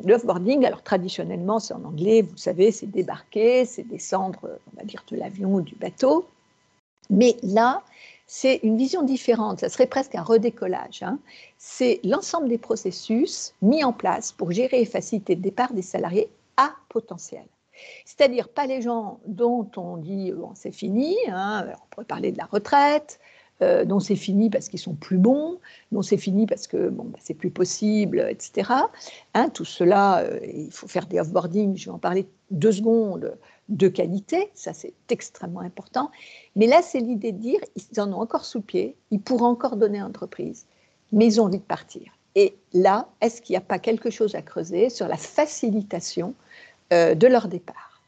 le offboarding, alors traditionnellement, c'est en anglais, vous savez, c'est débarquer, c'est descendre, on va dire, de l'avion ou du bateau. Mais là, c'est une vision différente, ça serait presque un redécollage. Hein. C'est l'ensemble des processus mis en place pour gérer et faciliter le départ des salariés à potentiel. C'est-à-dire pas les gens dont on dit bon, c'est fini, hein, on pourrait parler de la retraite, dont c'est fini parce qu'ils sont plus bons, dont c'est fini parce que bon, bah, c'est plus possible, etc. Hein, tout cela, il faut faire des offboarding, je vais en parler 2 secondes, de qualité, ça c'est extrêmement important. Mais là, c'est l'idée de dire, ils en ont encore sous le pied, ils pourront encore donner à l'entreprise, mais ils ont envie de partir. Et là, est-ce qu'il n'y a pas quelque chose à creuser sur la facilitation de leur départ?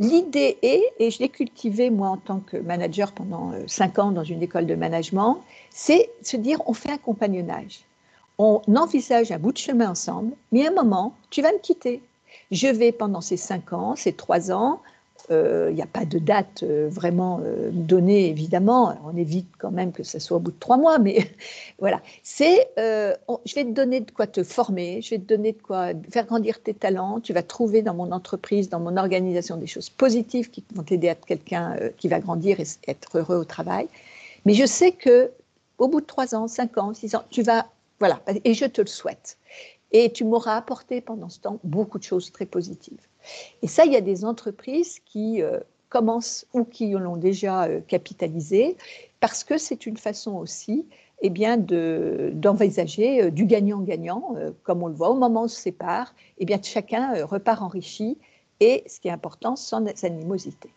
L'idée est, et je l'ai cultivée moi en tant que manager pendant 5 ans dans une école de management, c'est se dire on fait un compagnonnage. On envisage un bout de chemin ensemble, mais à un moment, tu vas me quitter. Je vais pendant ces 5 ans, ces 3 ans, il n'y a pas de date vraiment donnée évidemment, on évite quand même que ça soit au bout de 3 mois, mais voilà, je vais te donner de quoi te former, je vais te donner de quoi faire grandir tes talents, tu vas trouver dans mon entreprise, dans mon organisation des choses positives qui vont t'aider à être quelqu'un qui va grandir et être heureux au travail, mais je sais qu'au bout de 3 ans, 5 ans, 6 ans, tu vas, voilà, et je te le souhaite. Et tu m'auras apporté pendant ce temps beaucoup de choses très positives. Et ça, il y a des entreprises qui commencent ou qui l'ont déjà capitalisé parce que c'est une façon aussi eh bien, d'envisager du gagnant-gagnant, comme on le voit au moment où on se sépare, eh bien, chacun repart enrichi et, ce qui est important, sans animosité.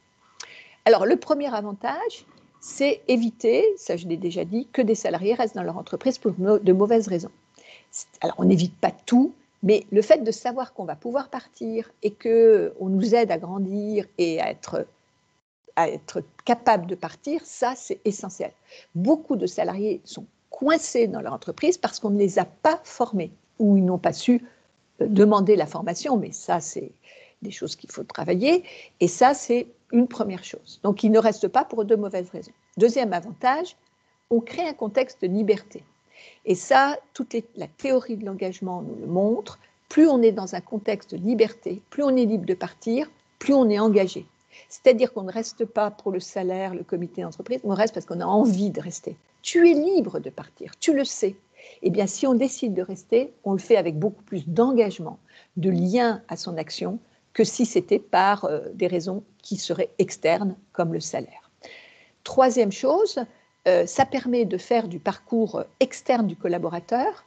Alors, le premier avantage, c'est éviter, ça je l'ai déjà dit, que des salariés restent dans leur entreprise pour de mauvaises raisons. Alors, on n'évite pas tout, mais le fait de savoir qu'on va pouvoir partir et qu'on nous aide à grandir et à être capable de partir, ça, c'est essentiel. Beaucoup de salariés sont coincés dans leur entreprise parce qu'on ne les a pas formés ou ils n'ont pas su demander la formation, mais ça, c'est des choses qu'il faut travailler. Et ça, c'est une première chose. Donc, ils ne restent pas pour de mauvaises raisons. Deuxième avantage, on crée un contexte de liberté. Et ça, la théorie de l'engagement nous le montre. Plus on est dans un contexte de liberté, plus on est libre de partir, plus on est engagé. C'est-à-dire qu'on ne reste pas pour le salaire, le comité d'entreprise, on reste parce qu'on a envie de rester. Tu es libre de partir, tu le sais. Eh bien, si on décide de rester, on le fait avec beaucoup plus d'engagement, de lien à son action, que si c'était par des raisons qui seraient externes, comme le salaire. Troisième chose, ça permet de faire du parcours externe du collaborateur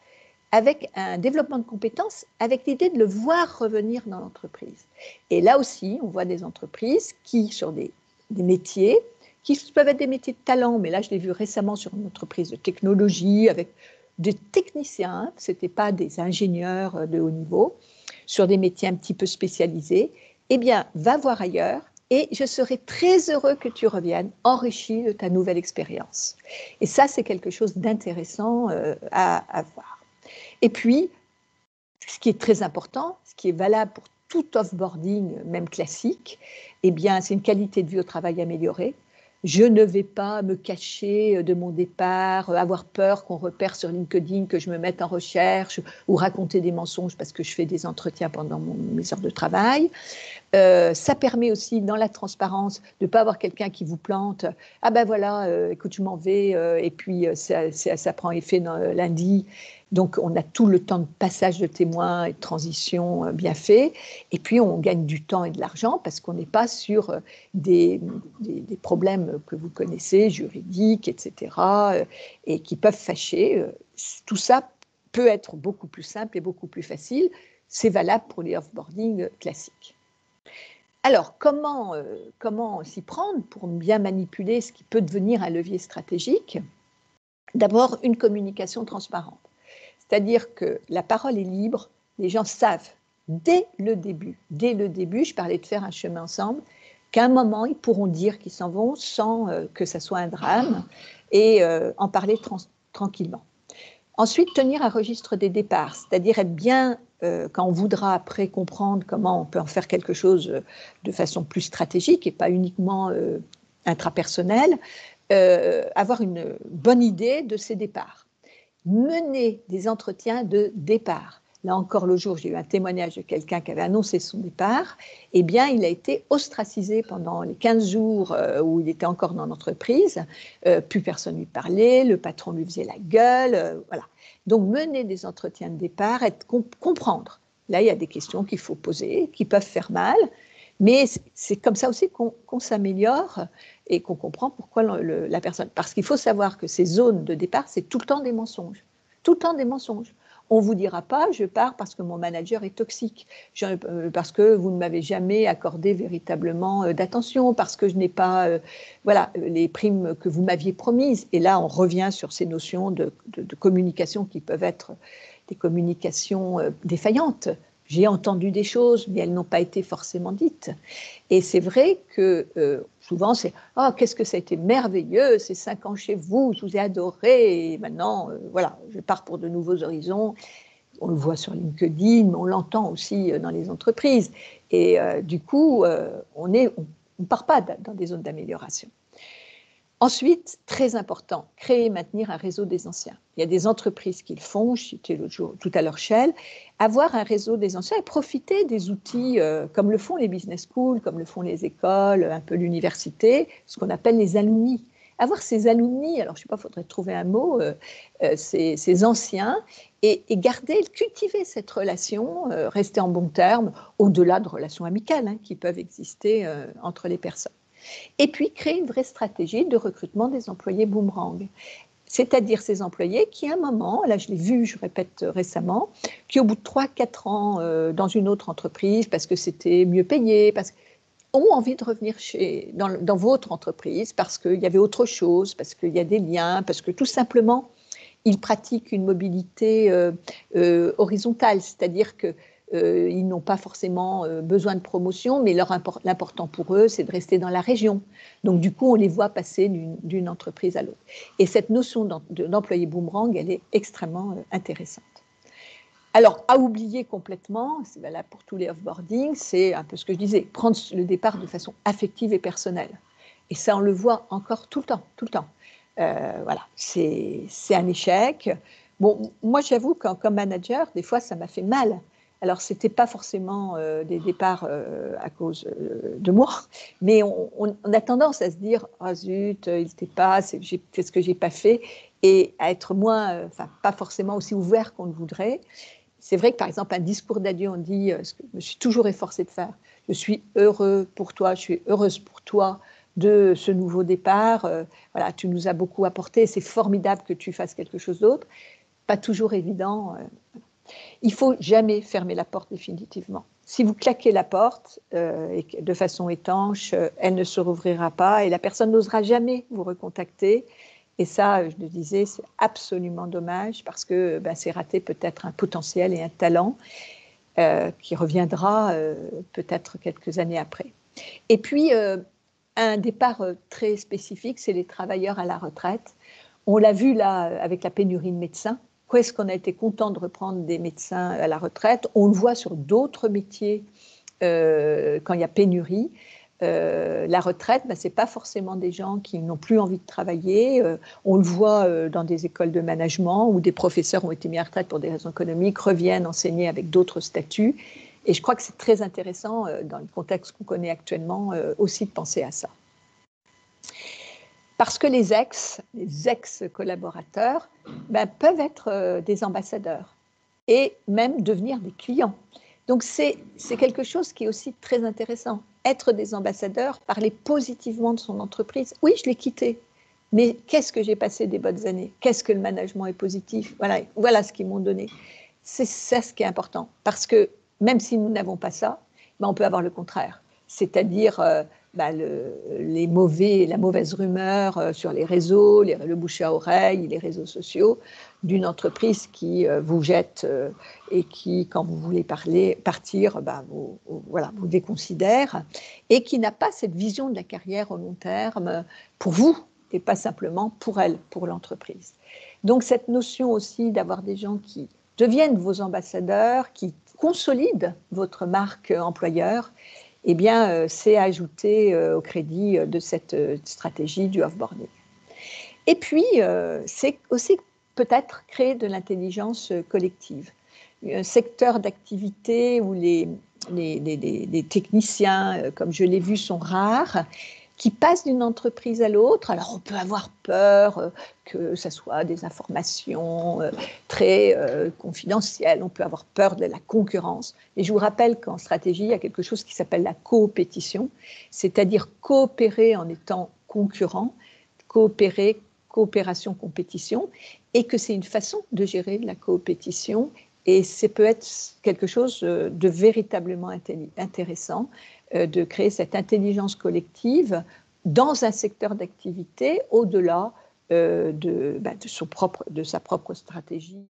avec un développement de compétences, avec l'idée de le voir revenir dans l'entreprise. Et là aussi, on voit des entreprises qui, sur des métiers, qui peuvent être des métiers de talent, mais là, je l'ai vu récemment sur une entreprise de technologie, avec des techniciens, ce n'étaient pas des ingénieurs de haut niveau, sur des métiers un petit peu spécialisés, eh bien, va voir ailleurs, et je serai très heureux que tu reviennes, enrichi de ta nouvelle expérience. Et ça, c'est quelque chose d'intéressant à voir. Et puis, ce qui est très important, ce qui est valable pour tout offboarding, même classique, eh bien, c'est une qualité de vie au travail améliorée. Je ne vais pas me cacher de mon départ, avoir peur qu'on repère sur LinkedIn, que je me mette en recherche ou raconter des mensonges parce que je fais des entretiens pendant mes heures de travail. Ça permet aussi, dans la transparence, de ne pas avoir quelqu'un qui vous plante. Ah ben voilà, écoute, je m'en vais, et puis ça prend effet lundi. Donc, on a tout le temps de passage de témoins et de transition bien fait. Et puis, on gagne du temps et de l'argent parce qu'on n'est pas sur des problèmes que vous connaissez, juridiques, etc., et qui peuvent fâcher. Tout ça peut être beaucoup plus simple et beaucoup plus facile. C'est valable pour les offboarding classiques. Alors, comment s'y prendre pour bien manipuler ce qui peut devenir un levier stratégique? D'abord, une communication transparente. C'est-à-dire que la parole est libre, les gens savent dès le début, je parlais de faire un chemin ensemble, qu'à un moment, ils pourront dire qu'ils s'en vont sans que ça soit un drame et en parler tranquillement. Ensuite, tenir un registre des départs, c'est-à-dire être bien, quand on voudra après comprendre comment on peut en faire quelque chose de façon plus stratégique et pas uniquement intrapersonnelle, avoir une bonne idée de ces départs. Mener des entretiens de départ. là encore le jour, j'ai eu un témoignage de quelqu'un qui avait annoncé son départ, eh bien, il a été ostracisé pendant les 15 jours où il était encore dans l'entreprise. Plus personne lui parlait, le patron lui faisait la gueule, voilà. Donc, mener des entretiens de départ, comprendre. Là, il y a des questions qu'il faut poser, qui peuvent faire mal, mais c'est comme ça aussi qu'on s'améliore et qu'on comprend pourquoi la personne. Parce qu'il faut savoir que ces zones de départ, c'est tout le temps des mensonges. Tout le temps des mensonges. On ne vous dira pas, je pars parce que mon manager est toxique, parce que vous ne m'avez jamais accordé véritablement d'attention, parce que je n'ai pas voilà, les primes que vous m'aviez promises. Et là, on revient sur ces notions de communication qui peuvent être des communications défaillantes. J'ai entendu des choses, mais elles n'ont pas été forcément dites. Et c'est vrai que souvent, c'est « Oh, qu'est-ce que ça a été merveilleux, ces 5 ans chez vous, je vous ai adoré, et maintenant, voilà, je pars pour de nouveaux horizons. » On le voit sur LinkedIn, mais on l'entend aussi dans les entreprises. Et du coup, on ne part pas dans des zones d'amélioration. Ensuite, très important, créer et maintenir un réseau des anciens. Il y a des entreprises qui le font, je citais l'autre jour, tout à l'heure Shell, avoir un réseau des anciens et profiter des outils comme le font les business schools, comme le font les écoles, un peu l'université, ce qu'on appelle les alumni. Avoir ces alumni, alors je ne sais pas, il faudrait trouver un mot, ces anciens, et garder, cultiver cette relation, rester en bons termes, au-delà de relations amicales qui peuvent exister entre les personnes. Et puis, créer une vraie stratégie de recrutement des employés boomerang. C'est-à-dire ces employés qui, à un moment, là je l'ai vu, je répète récemment, qui au bout de 3-4 ans dans une autre entreprise, parce que c'était mieux payé, ont envie de revenir dans votre entreprise, parce qu'il y avait autre chose, parce qu'il y a des liens, parce que tout simplement, ils pratiquent une mobilité horizontale, c'est-à-dire que ils n'ont pas forcément besoin de promotion, mais l'important pour eux, c'est de rester dans la région. Donc, du coup, on les voit passer d'une entreprise à l'autre. Et cette notion d'employé boomerang, elle est extrêmement intéressante. Alors, à oublier complètement, c'est valable pour tous les off-boarding, c'est un peu ce que je disais, prendre le départ de façon affective et personnelle. Et ça, on le voit encore tout le temps, tout le temps. Voilà, c'est un échec. Bon, moi, j'avoue que comme manager, des fois, ça m'a fait mal. Alors, ce n'était pas forcément des départs à cause de moi, mais on a tendance à se dire « Ah zut, il n'était pas, qu'est-ce que je n'ai pas fait ?» et à être moins, enfin, pas forcément aussi ouvert qu'on le voudrait. C'est vrai que, par exemple, un discours d'adieu, on dit ce que je me suis toujours efforcée de faire. Je suis heureux pour toi, je suis heureuse pour toi de ce nouveau départ. Voilà, tu nous as beaucoup apporté, c'est formidable que tu fasses quelque chose d'autre. Pas toujours évident. Il ne faut jamais fermer la porte définitivement. Si vous claquez la porte de façon étanche, elle ne se rouvrira pas et la personne n'osera jamais vous recontacter. Et ça, je le disais, c'est absolument dommage parce que c'est rater peut-être un potentiel et un talent qui reviendra peut-être quelques années après. Et puis, un départ très spécifique, c'est les travailleurs à la retraite. On l'a vu là avec la pénurie de médecins. Est-ce qu'on a été content de reprendre des médecins à la retraite? On le voit sur d'autres métiers quand il y a pénurie. La retraite, ce n'est pas forcément des gens qui n'ont plus envie de travailler. On le voit dans des écoles de management où des professeurs ont été mis à la retraite pour des raisons économiques, reviennent enseigner avec d'autres statuts. Et je crois que c'est très intéressant dans le contexte qu'on connaît actuellement aussi de penser à ça. Parce que les ex-collaborateurs peuvent être des ambassadeurs et même devenir des clients. Donc, c'est quelque chose qui est aussi très intéressant. Être des ambassadeurs, parler positivement de son entreprise. Oui, je l'ai quitté, mais qu'est-ce que j'ai passé des bonnes années? Qu'est-ce que le management est positif? Voilà ce qu'ils m'ont donné. C'est ça ce qui est important. Parce que même si nous n'avons pas ça, on peut avoir le contraire. C'est-à-dire la mauvaise rumeur sur les réseaux, le bouche à oreille, les réseaux sociaux, d'une entreprise qui vous jette et qui, quand vous voulez partir, vous déconsidère et qui n'a pas cette vision de la carrière au long terme pour vous et pas simplement pour elle, pour l'entreprise. Donc cette notion aussi d'avoir des gens qui deviennent vos ambassadeurs, qui consolident votre marque employeur, c'est ajouté au crédit de cette stratégie du off-boarding. Et puis, c'est aussi peut-être créer de l'intelligence collective. un secteur d'activité où les techniciens, comme je l'ai vu, sont rares, qui passent d'une entreprise à l'autre. Alors, on peut avoir peur que ce soit des informations très confidentielles, on peut avoir peur de la concurrence. Et je vous rappelle qu'en stratégie, il y a quelque chose qui s'appelle la coopétition, c'est-à-dire coopérer en étant concurrent, coopérer, coopération, compétition, et que c'est une façon de gérer la coopétition. Et ça peut être quelque chose de véritablement intéressant, de créer cette intelligence collective dans un secteur d'activité au-delà de sa propre stratégie.